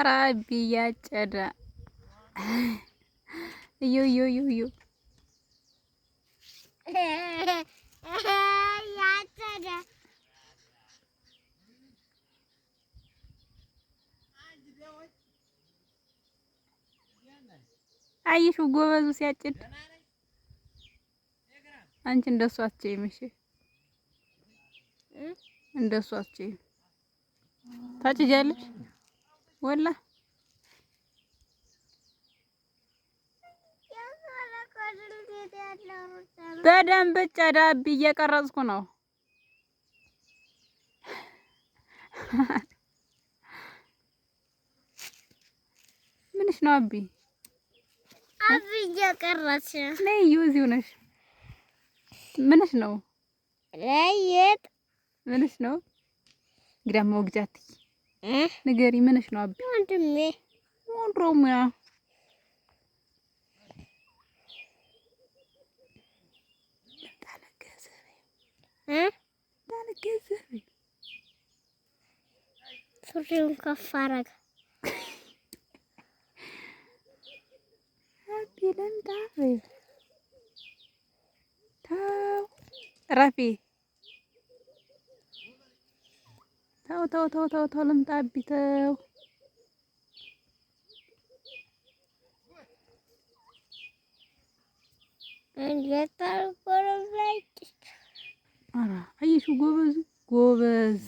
ኧረ አቢ እያጨደ እዩ እዩ እዩ እዩ ያጨደ አይሹ ጎበዙ ሲያጭድ አንቺ እንደሱ አትችይም። እሺ እንደሱ አትችይም። ታጭጃለሽ ወላ በደንብ ጨዳ አቢ እየቀረጽኩ ነው። ምንሽ ነው አቢ? አቢ እየቀረጽሽ ነይ እዚሁ ነሽ። ምንሽ ነው? ለየት ምንሽ ነው? ግዳም ወግጃት ንገሪ። ምንሽ ነው አቢ? ወንድሜ ወንድሮሙያ ሱሪውን ከፍ አደረገ። አቢ ለምጣ ተው ረፊ ተው ተው ተው ተው ተው ልምጣ አቢ ተው። እንዴት አልቆረም ላይ ኧረ አይሹ ጎበዝ ጎበዝ